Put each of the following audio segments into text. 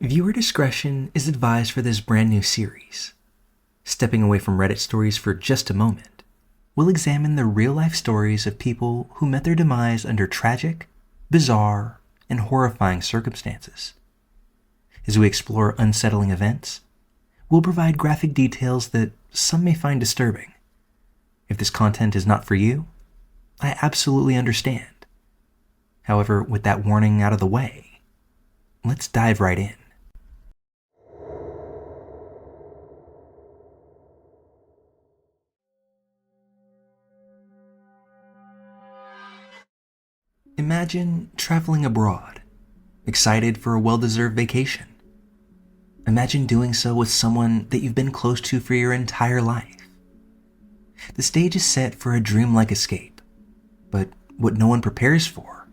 Viewer discretion is advised for this brand new series. Stepping away from Reddit stories for just a moment, we'll examine the real-life stories of people who met their demise under tragic, bizarre, and horrifying circumstances. As we explore unsettling events, we'll provide graphic details that some may find disturbing. If this content is not for you, I absolutely understand. However, with that warning out of the way, let's dive right in. Imagine traveling abroad, excited for a well-deserved vacation. Imagine doing so with someone that you've been close to for your entire life. The stage is set for a dreamlike escape, but what no one prepares for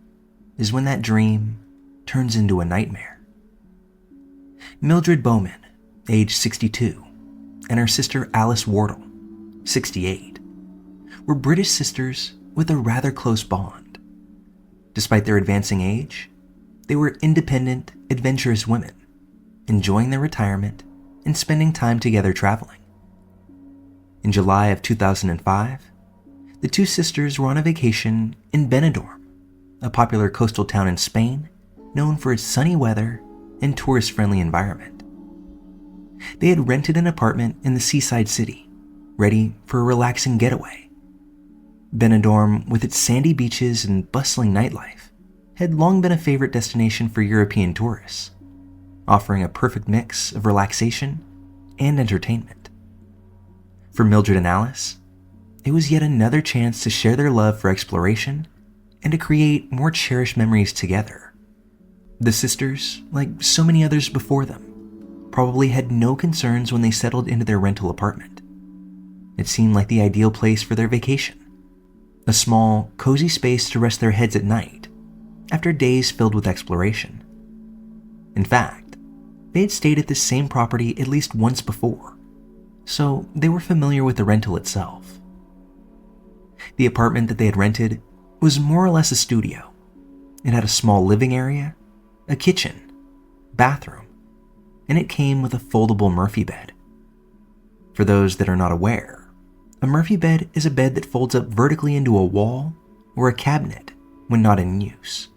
is when that dream turns into a nightmare. Mildred Bowman, age 62, and her sister Alice Wardle, 68, were British sisters with a rather close bond. Despite their advancing age, they were independent, adventurous women, enjoying their retirement and spending time together traveling. In July of 2005, the two sisters were on a vacation in Benidorm, a popular coastal town in Spain known for its sunny weather and tourist-friendly environment. They had rented an apartment in the seaside city, ready for a relaxing getaway. Benidorm, with its sandy beaches and bustling nightlife, had long been a favorite destination for European tourists, offering a perfect mix of relaxation and entertainment. For Mildred and Alice, it was yet another chance to share their love for exploration and to create more cherished memories together. The sisters, like so many others before them, probably had no concerns when they settled into their rental apartment. It seemed like the ideal place for their vacation. A small, cozy space to rest their heads at night after days filled with exploration. In fact, they had stayed at this same property at least once before, so they were familiar with the rental itself. The apartment that they had rented was more or less a studio. It had a small living area, a kitchen, bathroom, and it came with a foldable Murphy bed. For those that are not aware, a Murphy bed is a bed that folds up vertically into a wall or a cabinet when not in use.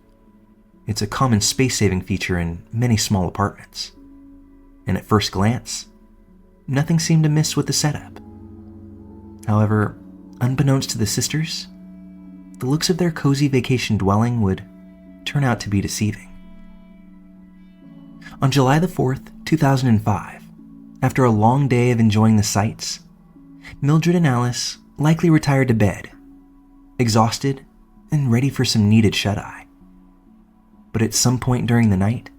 It's a common space-saving feature in many small apartments. And at first glance, nothing seemed amiss with the setup. However, unbeknownst to the sisters, the looks of their cozy vacation dwelling would turn out to be deceiving. On July the 4th, 2005, after a long day of enjoying the sights, Mildred and Alice likely retired to bed, exhausted and ready for some needed shut-eye. But at some point during the night,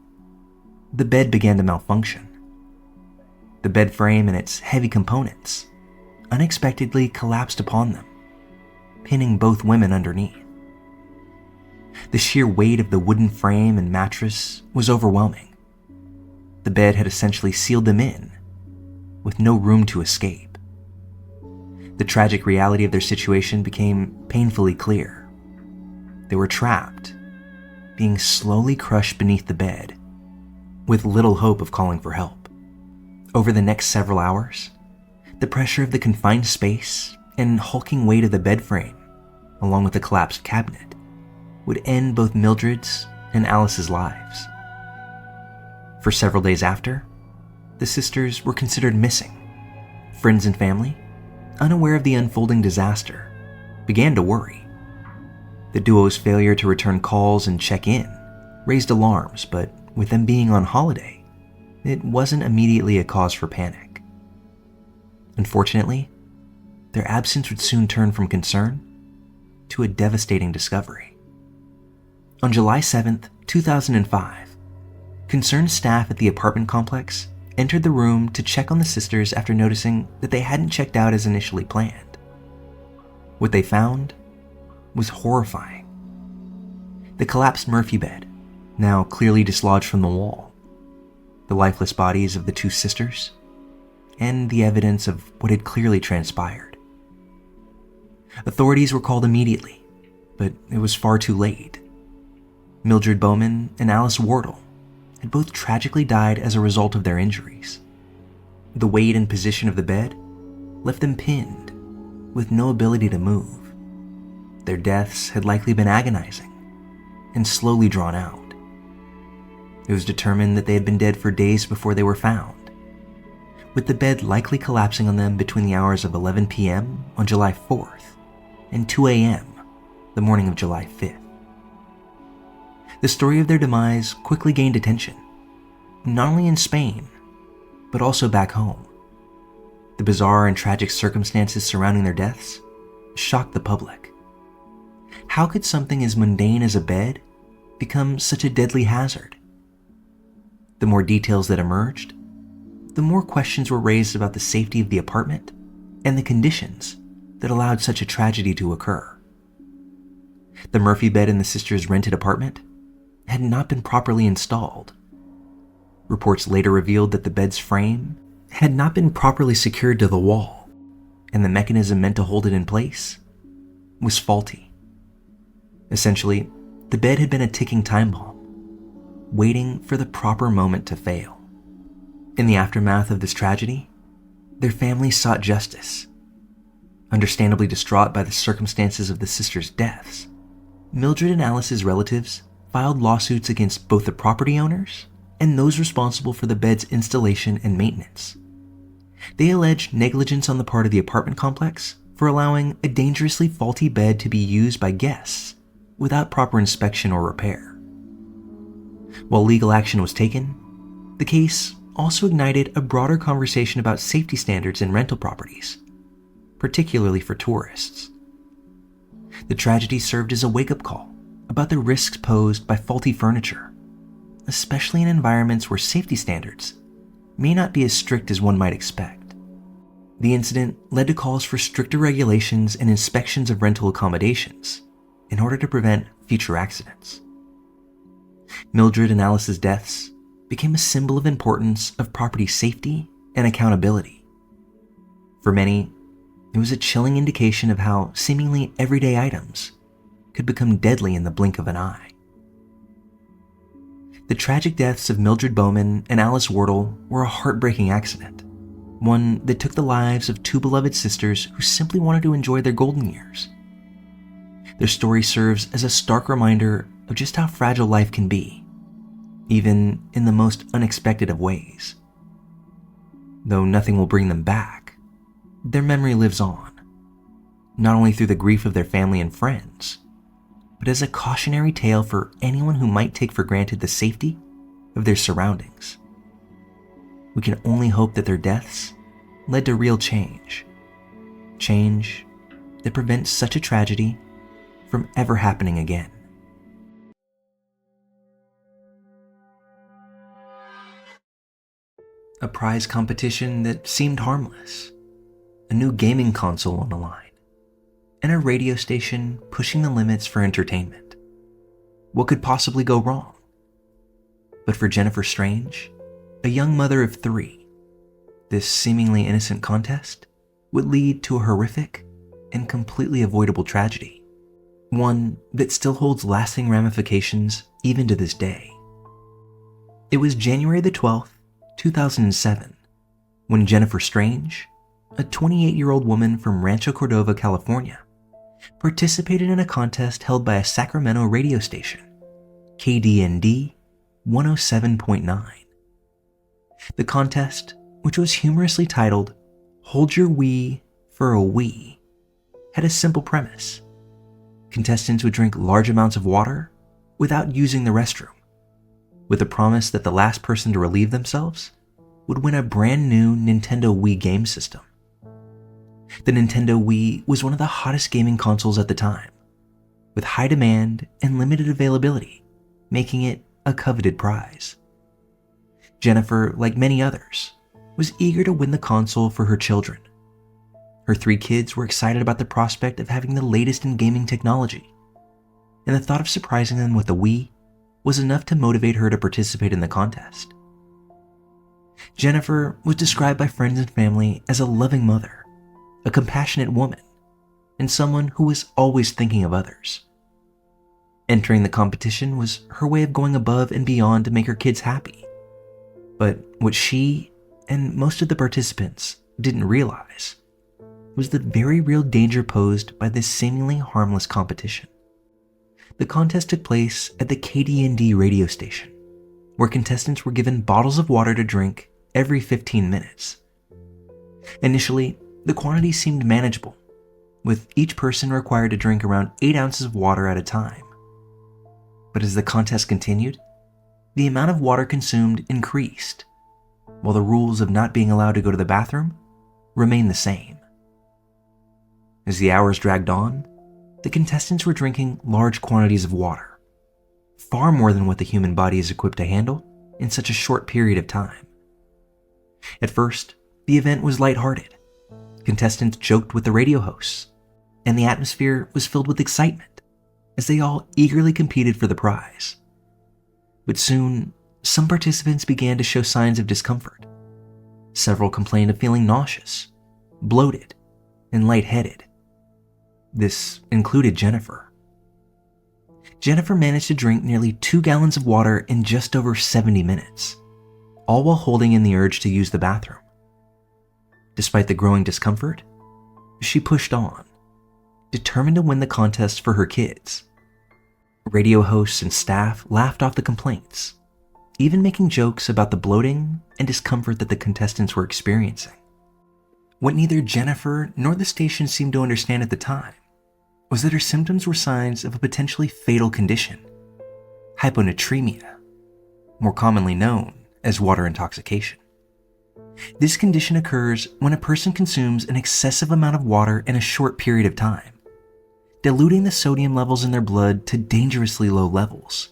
the bed began to malfunction. The bed frame and its heavy components unexpectedly collapsed upon them, pinning both women underneath. The sheer weight of the wooden frame and mattress was overwhelming. The bed had essentially sealed them in, with no room to escape. The tragic reality of their situation became painfully clear. They were trapped, being slowly crushed beneath the bed, with little hope of calling for help. Over the next several hours, the pressure of the confined space and hulking weight of the bed frame, along with the collapsed cabinet, would end both Mildred's and Alice's lives. For several days after, the sisters were considered missing. Friends and family, unaware of the unfolding disaster, began to worry. The duo's failure to return calls and check in raised alarms, but with them being on holiday, it wasn't immediately a cause for panic. Unfortunately, their absence would soon turn from concern to a devastating discovery. On July 7th, 2005, concerned staff at the apartment complex entered the room to check on the sisters after noticing that they hadn't checked out as initially planned. What they found was horrifying. The collapsed Murphy bed, now clearly dislodged from the wall, the lifeless bodies of the two sisters, and the evidence of what had clearly transpired. Authorities were called immediately, but it was far too late. Mildred Bowman and Alice Wardle, had both tragically died as a result of their injuries. The weight and position of the bed left them pinned, with no ability to move. Their deaths had likely been agonizing and slowly drawn out. It was determined that they had been dead for days before they were found, with the bed likely collapsing on them between the hours of 11 p.m. on July 4th and 2 a.m. the morning of July 5th. The story of their demise quickly gained attention, not only in Spain, but also back home. The bizarre and tragic circumstances surrounding their deaths shocked the public. How could something as mundane as a bed become such a deadly hazard? The more details that emerged, the more questions were raised about the safety of the apartment and the conditions that allowed such a tragedy to occur. The Murphy bed in the sisters' rented apartment had not been properly installed. Reports later revealed that the bed's frame had not been properly secured to the wall, and the mechanism meant to hold it in place was faulty. Essentially, the bed had been a ticking time bomb, waiting for the proper moment to fail. In the aftermath of this tragedy, their family sought justice. Understandably distraught by the circumstances of the sisters' deaths, Mildred and Alice's relatives filed lawsuits against both the property owners and those responsible for the bed's installation and maintenance. They alleged negligence on the part of the apartment complex for allowing a dangerously faulty bed to be used by guests without proper inspection or repair. While legal action was taken, the case also ignited a broader conversation about safety standards in rental properties, particularly for tourists. The tragedy served as a wake-up call about the risks posed by faulty furniture, especially in environments where safety standards may not be as strict as one might expect. The incident led to calls for stricter regulations and inspections of rental accommodations in order to prevent future accidents. Mildred and Alice's deaths became a symbol of importance of property safety and accountability. For many, it was a chilling indication of how seemingly everyday items could become deadly in the blink of an eye. The tragic deaths of Mildred Bowman and Alice Wardle were a heartbreaking accident, one that took the lives of two beloved sisters who simply wanted to enjoy their golden years. Their story serves as a stark reminder of just how fragile life can be, even in the most unexpected of ways. Though nothing will bring them back, their memory lives on, not only through the grief of their family and friends, but as a cautionary tale for anyone who might take for granted the safety of their surroundings. We can only hope that their deaths led to real change that prevents such a tragedy from ever happening again. A prize competition that seemed harmless, a new gaming console on the line, and a radio station pushing the limits for entertainment. What could possibly go wrong? But for Jennifer Strange, a young mother of 3, this seemingly innocent contest would lead to a horrific and completely avoidable tragedy, one that still holds lasting ramifications even to this day. It was January the 12th, 2007, when Jennifer Strange, a 28-year-old woman from Rancho Cordova, California, participated in a contest held by a Sacramento radio station, KDND 107.9. The contest, which was humorously titled "Hold Your Wii for a Wii," had a simple premise. Contestants would drink large amounts of water without using the restroom, with the promise that the last person to relieve themselves would win a brand new Nintendo Wii game system. The Nintendo Wii was one of the hottest gaming consoles at the time, with high demand and limited availability, making it a coveted prize. Jennifer, like many others, was eager to win the console for her children. Her 3 kids were excited about the prospect of having the latest in gaming technology, and the thought of surprising them with a Wii was enough to motivate her to participate in the contest. Jennifer was described by friends and family as a loving mother, a compassionate woman, and someone who was always thinking of others. Entering the competition was her way of going above and beyond to make her kids happy. But what she and most of the participants didn't realize was the very real danger posed by this seemingly harmless competition. The contest took place at the KDND radio station, where contestants were given bottles of water to drink every 15 minutes. Initially, the quantity seemed manageable, with each person required to drink around 8 ounces of water at a time. But as the contest continued, the amount of water consumed increased, while the rules of not being allowed to go to the bathroom remained the same. As the hours dragged on, the contestants were drinking large quantities of water, far more than what the human body is equipped to handle in such a short period of time. At first, the event was lighthearted. Contestants joked with the radio hosts, and the atmosphere was filled with excitement as they all eagerly competed for the prize. But soon, some participants began to show signs of discomfort. Several complained of feeling nauseous, bloated, and lightheaded. This included Jennifer. Jennifer managed to drink nearly 2 gallons of water in just over 70 minutes, all while holding in the urge to use the bathroom. Despite the growing discomfort, she pushed on, determined to win the contest for her kids. Radio hosts and staff laughed off the complaints, even making jokes about the bloating and discomfort that the contestants were experiencing. What neither Jennifer nor the station seemed to understand at the time was that her symptoms were signs of a potentially fatal condition, hyponatremia, more commonly known as water intoxication. This condition occurs when a person consumes an excessive amount of water in a short period of time, diluting the sodium levels in their blood to dangerously low levels.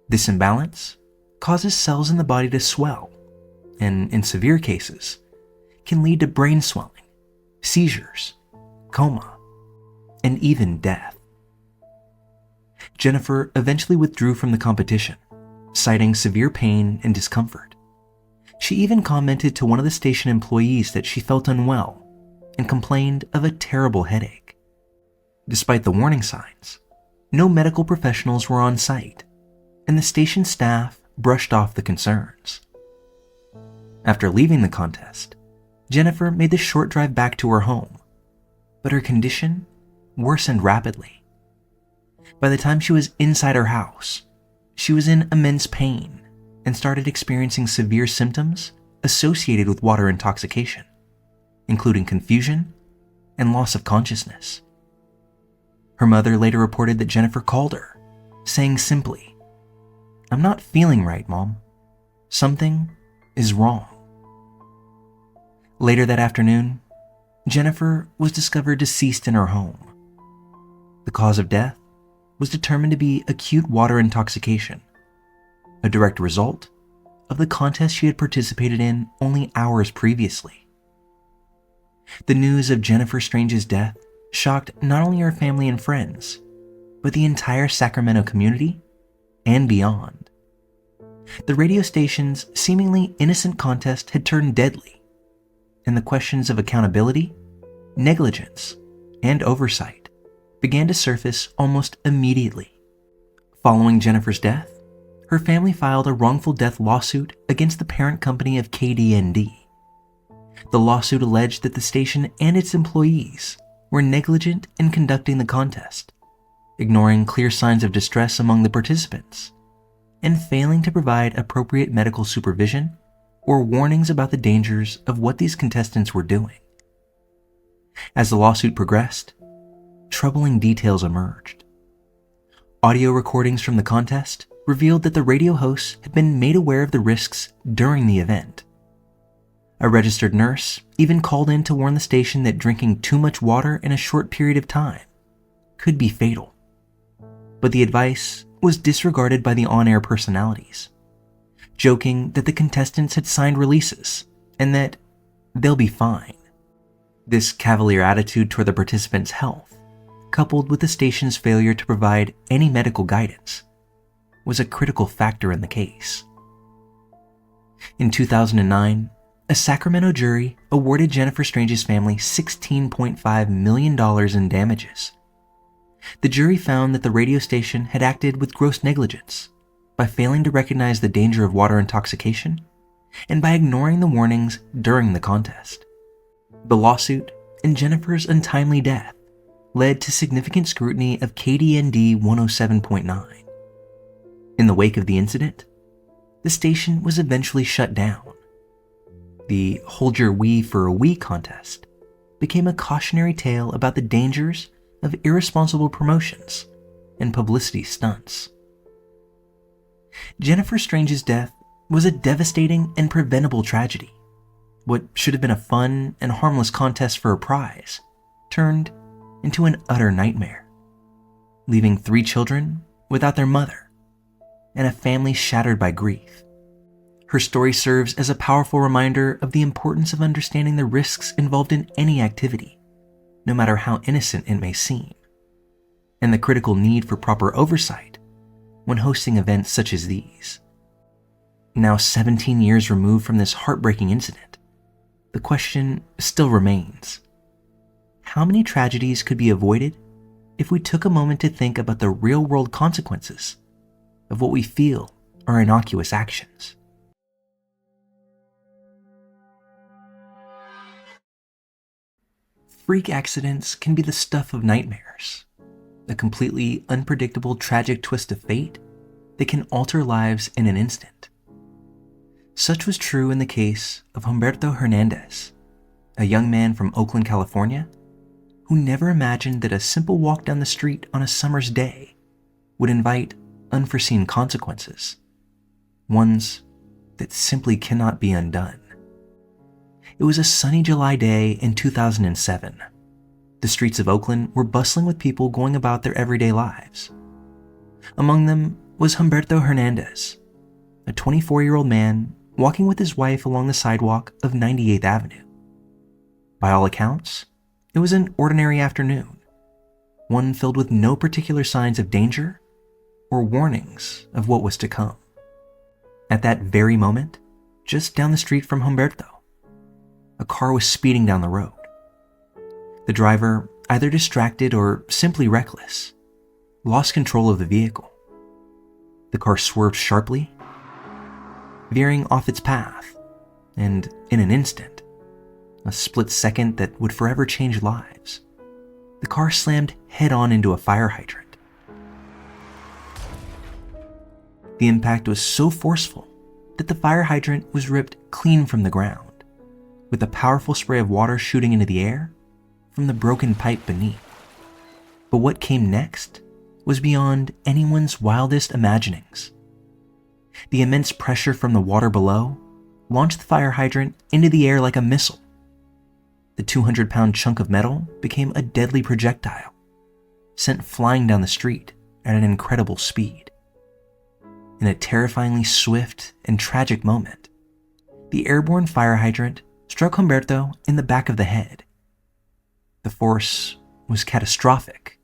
This imbalance causes cells in the body to swell, and in severe cases, can lead to brain swelling, seizures, coma, and even death. Jennifer eventually withdrew from the competition, citing severe pain and discomfort. She even commented to one of the station employees that she felt unwell and complained of a terrible headache. Despite the warning signs, no medical professionals were on site, and the station staff brushed off the concerns. After leaving the contest, Jennifer made the short drive back to her home, but her condition worsened rapidly. By the time she was inside her house, she was in immense pain and started experiencing severe symptoms associated with water intoxication, including confusion and loss of consciousness. Her mother later reported that Jennifer called her, saying simply, "I'm not feeling right, Mom. Something is wrong." Later that afternoon, Jennifer was discovered deceased in her home. The cause of death was determined to be acute water intoxication, a direct result of the contest she had participated in only hours previously. The news of Jennifer Strange's death shocked not only her family and friends, but the entire Sacramento community and beyond. The radio station's seemingly innocent contest had turned deadly, and the questions of accountability, negligence, and oversight began to surface almost immediately. Following Jennifer's death, her family filed a wrongful death lawsuit against the parent company of KDND. The lawsuit alleged that the station and its employees were negligent in conducting the contest, ignoring clear signs of distress among the participants, and failing to provide appropriate medical supervision or warnings about the dangers of what these contestants were doing. As the lawsuit progressed, troubling details emerged. Audio recordings from the contest revealed that the radio hosts had been made aware of the risks during the event. A registered nurse even called in to warn the station that drinking too much water in a short period of time could be fatal. But the advice was disregarded by the on-air personalities, joking that the contestants had signed releases and that they'll be fine. This cavalier attitude toward the participants' health, coupled with the station's failure to provide any medical guidance, was a critical factor in the case. In 2009, a Sacramento jury awarded Jennifer Strange's family $16.5 million in damages. The jury found that the radio station had acted with gross negligence by failing to recognize the danger of water intoxication and by ignoring the warnings during the contest. The lawsuit and Jennifer's untimely death led to significant scrutiny of KDND 107.9. In the wake of the incident, the station was eventually shut down. The Hold Your Wee for a Wee contest became a cautionary tale about the dangers of irresponsible promotions and publicity stunts. Jennifer Strange's death was a devastating and preventable tragedy. What should have been a fun and harmless contest for a prize turned into an utter nightmare, leaving 3 children without their mother and a family shattered by grief. Her story serves as a powerful reminder of the importance of understanding the risks involved in any activity, no matter how innocent it may seem, and the critical need for proper oversight when hosting events such as these. Now 17 years removed from this heartbreaking incident, the question still remains: how many tragedies could be avoided if we took a moment to think about the real-world consequences of what we feel are innocuous actions? Freak accidents can be the stuff of nightmares, a completely unpredictable tragic twist of fate that can alter lives in an instant. Such was true in the case of Humberto Hernandez, a young man from Oakland, California, who never imagined that a simple walk down the street on a summer's day would invite unforeseen consequences, ones that simply cannot be undone. It was a sunny July day in 2007. The streets of Oakland were bustling with people going about their everyday lives. Among them was Humberto Hernandez, a 24-year-old man walking with his wife along the sidewalk of 98th Avenue. By all accounts, it was an ordinary afternoon, one filled with no particular signs of danger or warnings of what was to come. At that very moment, just down the street from Humberto, a car was speeding down the road. The driver, either distracted or simply reckless, lost control of the vehicle. The car swerved sharply, veering off its path, and in an instant, a split second that would forever change lives, the car slammed head-on into a fire hydrant. The impact was so forceful that the fire hydrant was ripped clean from the ground, with a powerful spray of water shooting into the air from the broken pipe beneath. But what came next was beyond anyone's wildest imaginings. The immense pressure from the water below launched the fire hydrant into the air like a missile. The 200-pound chunk of metal became a deadly projectile, sent flying down the street at an incredible speed. In a terrifyingly swift and tragic moment, the airborne fire hydrant struck Humberto in the back of the head. The force was catastrophic.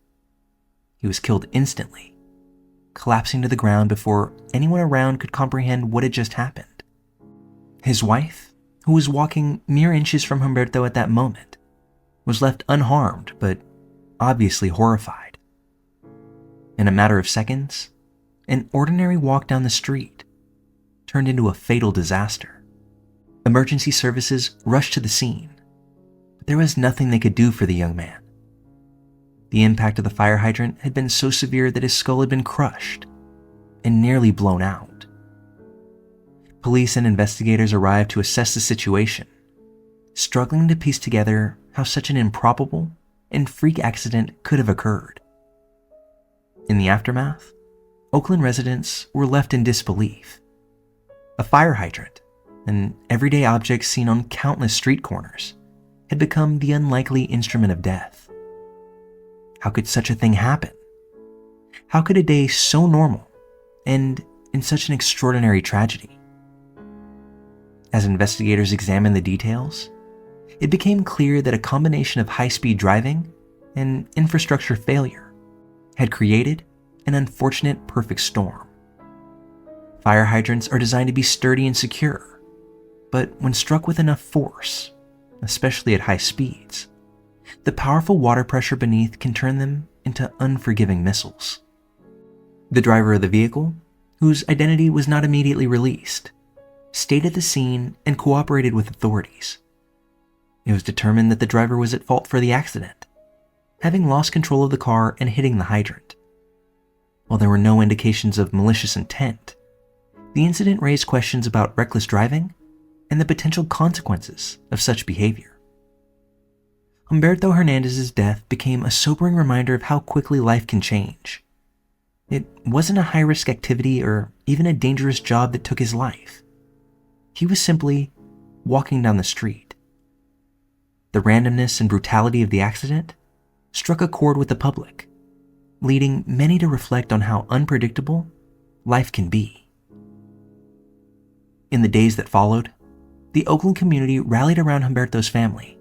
He was killed instantly, collapsing to the ground before anyone around could comprehend what had just happened. His wife, who was walking mere inches from Humberto at that moment, was left unharmed but obviously horrified. In a matter of seconds, an ordinary walk down the street turned into a fatal disaster. Emergency services rushed to the scene, but there was nothing they could do for the young man. The impact of the fire hydrant had been so severe that his skull had been crushed and nearly blown out. Police and investigators arrived to assess the situation, struggling to piece together how such an improbable and freak accident could have occurred. In the aftermath, Oakland residents were left in disbelief. A fire hydrant, an everyday object seen on countless street corners, had become the unlikely instrument of death. How could such a thing happen? How could a day so normal end in such an extraordinary tragedy? As investigators examined the details, it became clear that a combination of high-speed driving and infrastructure failure had created an unfortunate perfect storm. Fire hydrants are designed to be sturdy and secure, but when struck with enough force, especially at high speeds, the powerful water pressure beneath can turn them into unforgiving missiles. The driver of the vehicle, whose identity was not immediately released, stayed at the scene and cooperated with authorities. It was determined that the driver was at fault for the accident, having lost control of the car and hitting the hydrant. While there were no indications of malicious intent, the incident raised questions about reckless driving and the potential consequences of such behavior. Humberto Hernandez's death became a sobering reminder of how quickly life can change. It wasn't a high-risk activity or even a dangerous job that took his life. He was simply walking down the street. The randomness and brutality of the accident struck a chord with the public, leading many to reflect on how unpredictable life can be. In the days that followed, the Oakland community rallied around Humberto's family.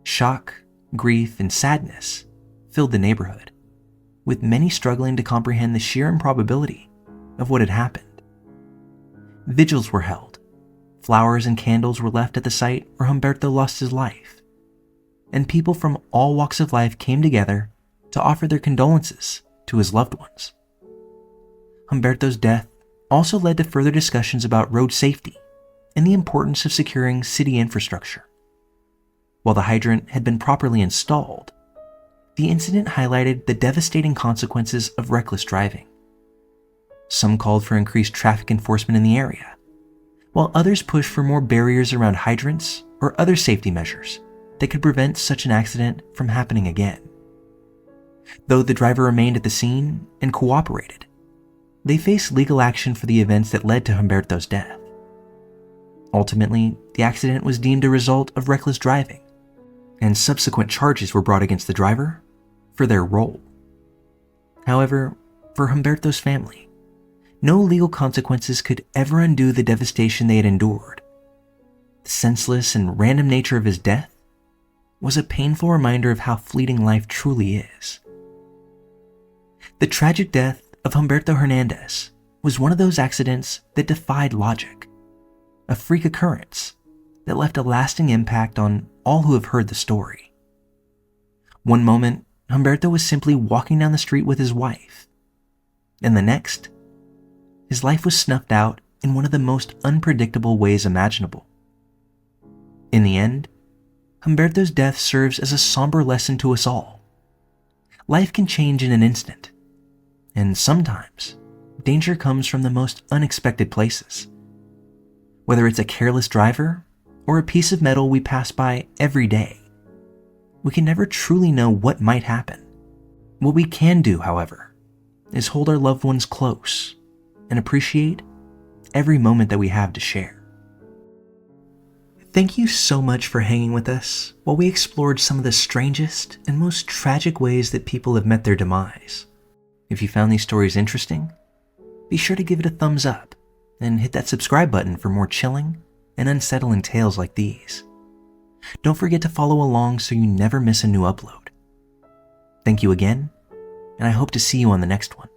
Shock, grief, and sadness filled the neighborhood, with many struggling to comprehend the sheer improbability of what had happened. Vigils were held, flowers and candles were left at the site where Humberto lost his life, and people from all walks of life came together to offer their condolences to his loved ones. Humberto's death also led to further discussions about road safety and the importance of securing city infrastructure. While the hydrant had been properly installed, the incident highlighted the devastating consequences of reckless driving. Some called for increased traffic enforcement in the area, while others pushed for more barriers around hydrants or other safety measures that could prevent such an accident from happening again. Though the driver remained at the scene and cooperated, they faced legal action for the events that led to Humberto's death. Ultimately, the accident was deemed a result of reckless driving, and subsequent charges were brought against the driver for their role. However, for Humberto's family, no legal consequences could ever undo the devastation they had endured. The senseless and random nature of his death was a painful reminder of how fleeting life truly is. The tragic death of Humberto Hernandez was one of those accidents that defied logic, a freak occurrence that left a lasting impact on all who have heard the story. One moment, Humberto was simply walking down the street with his wife, and the next, his life was snuffed out in one of the most unpredictable ways imaginable. In the end, Humberto's death serves as a somber lesson to us all. Life can change in an instant, and sometimes danger comes from the most unexpected places. Whether it's a careless driver or a piece of metal we pass by every day, we can never truly know what might happen. What we can do, however, is hold our loved ones close and appreciate every moment that we have to share. Thank you so much for hanging with us while we explored some of the strangest and most tragic ways that people have met their demise. If you found these stories interesting, be sure to give it a thumbs up and hit that subscribe button for more chilling and unsettling tales like these. Don't forget to follow along so you never miss a new upload. Thank you again, and I hope to see you on the next one.